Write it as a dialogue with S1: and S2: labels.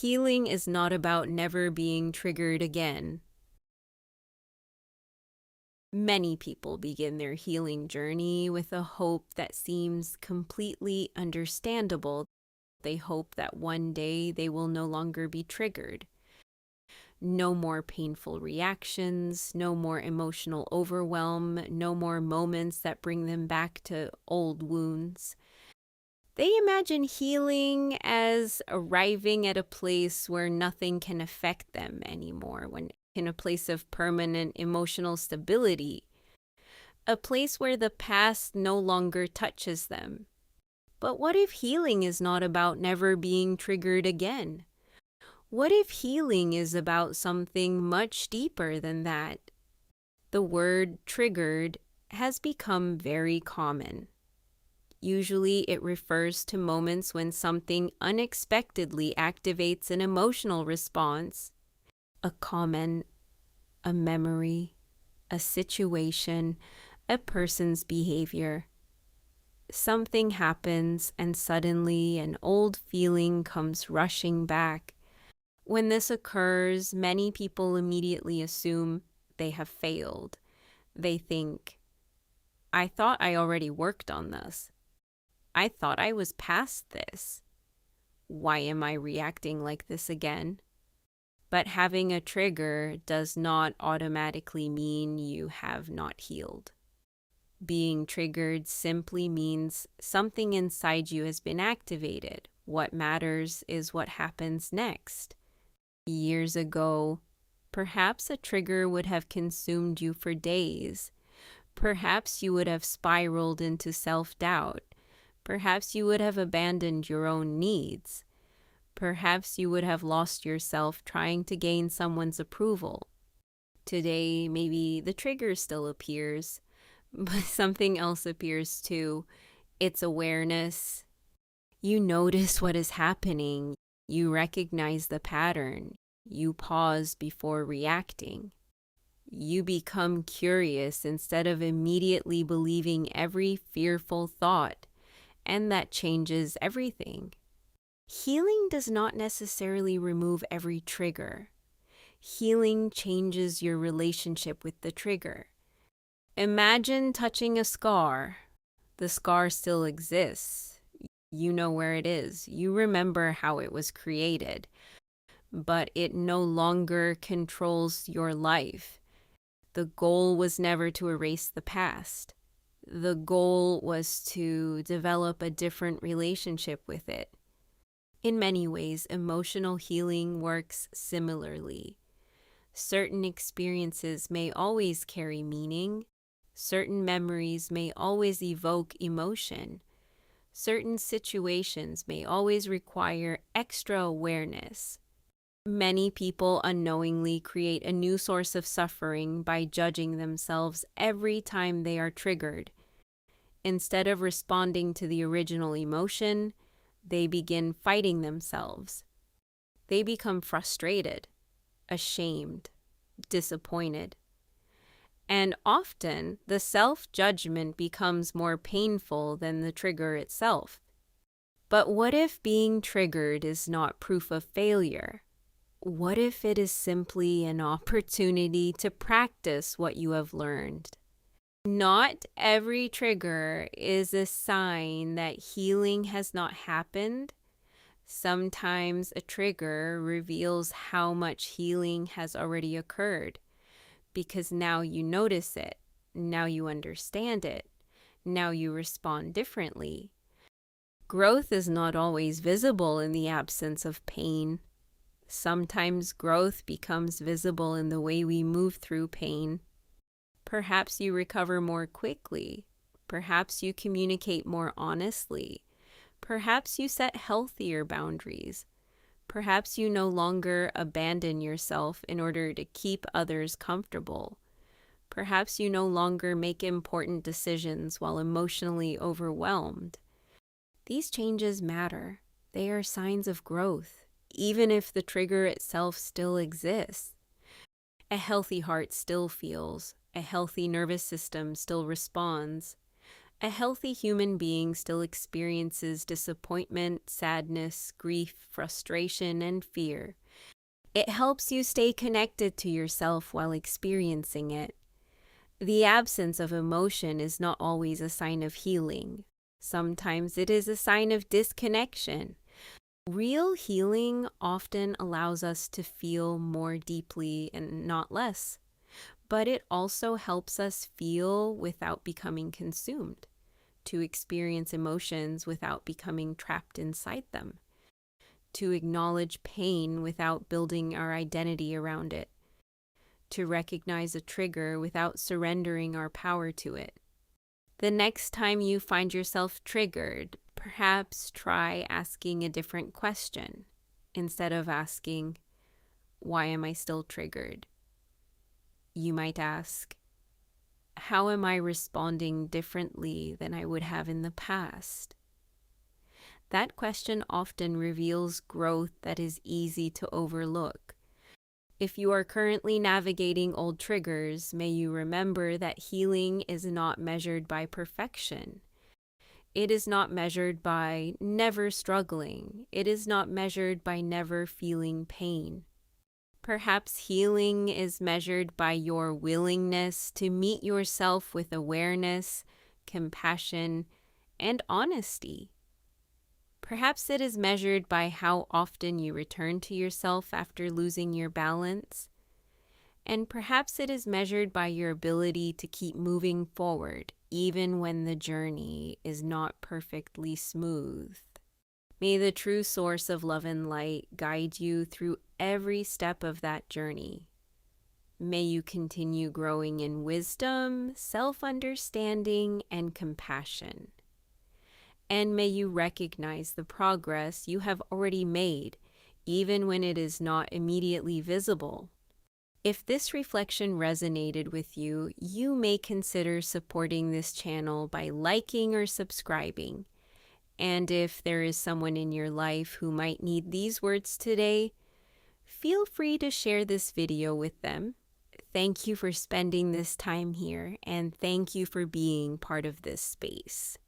S1: Healing is not about never being triggered again. Many people begin their healing journey with a hope that seems completely understandable. They hope that one day they will no longer be triggered. No more painful reactions, no more emotional overwhelm, no more moments that bring them back to old wounds. They imagine healing as arriving at a place where nothing can affect them anymore, when in a place of permanent emotional stability, a place where the past no longer touches them. But what if healing is not about never being triggered again? What if healing is about something much deeper than that? The word triggered has become very common. Usually it refers to moments when something unexpectedly activates an emotional response, a comment, a memory, a situation, a person's behavior. Something happens and suddenly an old feeling comes rushing back. When this occurs, many people immediately assume they have failed. They think, I thought I already worked on this. I thought I was past this. Why am I reacting like this again? But having a trigger does not automatically mean you have not healed. Being triggered simply means something inside you has been activated. What matters is what happens next. Years ago, perhaps a trigger would have consumed you for days. Perhaps you would have spiraled into self-doubt. Perhaps you would have abandoned your own needs. Perhaps you would have lost yourself trying to gain someone's approval. Today, maybe the trigger still appears, but something else appears too. It's awareness. You notice what is happening. You recognize the pattern. You pause before reacting. You become curious instead of immediately believing every fearful thought, and that changes everything. Healing does not necessarily remove every trigger. Healing changes your relationship with the trigger. Imagine touching a scar. The scar still exists. You know where it is. You remember how it was created. But it no longer controls your life. The goal was never to erase the past. The goal was to develop a different relationship with it. In many ways, emotional healing works similarly. Certain experiences may always carry meaning. Certain memories may always evoke emotion. Certain situations may always require extra awareness. Many people unknowingly create a new source of suffering by judging themselves every time they are triggered. Instead of responding to the original emotion, they begin fighting themselves. They become frustrated, ashamed, disappointed. And often, the self-judgment becomes more painful than the trigger itself. But what if being triggered is not proof of failure? What if it is simply an opportunity to practice what you have learned? Not every trigger is a sign that healing has not happened. Sometimes a trigger reveals how much healing has already occurred, because now you notice it, now you understand it, now you respond differently. Growth is not always visible in the absence of pain. Sometimes growth becomes visible in the way we move through pain. Perhaps you recover more quickly. Perhaps you communicate more honestly. Perhaps you set healthier boundaries. Perhaps you no longer abandon yourself in order to keep others comfortable. Perhaps you no longer make important decisions while emotionally overwhelmed. These changes matter. They are signs of growth, even if the trigger itself still exists. A healthy heart still feels. A healthy nervous system still responds. A healthy human being still experiences disappointment, sadness, grief, frustration, and fear. It helps you stay connected to yourself while experiencing it. The absence of emotion is not always a sign of healing. Sometimes it is a sign of disconnection. Real healing often allows us to feel more deeply and not less, but it also helps us feel without becoming consumed, to experience emotions without becoming trapped inside them, to acknowledge pain without building our identity around it, to recognize a trigger without surrendering our power to it. The next time you find yourself triggered, perhaps try asking a different question. Instead of asking, "Why am I still triggered?" you might ask, "How am I responding differently than I would have in the past?" That question often reveals growth that is easy to overlook. If you are currently navigating old triggers, may you remember that healing is not measured by perfection. It is not measured by never struggling. It is not measured by never feeling pain. Perhaps healing is measured by your willingness to meet yourself with awareness, compassion, and honesty. Perhaps it is measured by how often you return to yourself after losing your balance. And perhaps it is measured by your ability to keep moving forward, even when the journey is not perfectly smooth. May the true source of love and light guide you through every step of that journey. May you continue growing in wisdom, self-understanding, and compassion. And may you recognize the progress you have already made, even when it is not immediately visible. If this reflection resonated with you, you may consider supporting this channel by liking or subscribing. And if there is someone in your life who might need these words today, feel free to share this video with them. Thank you for spending this time here, and thank you for being part of this space.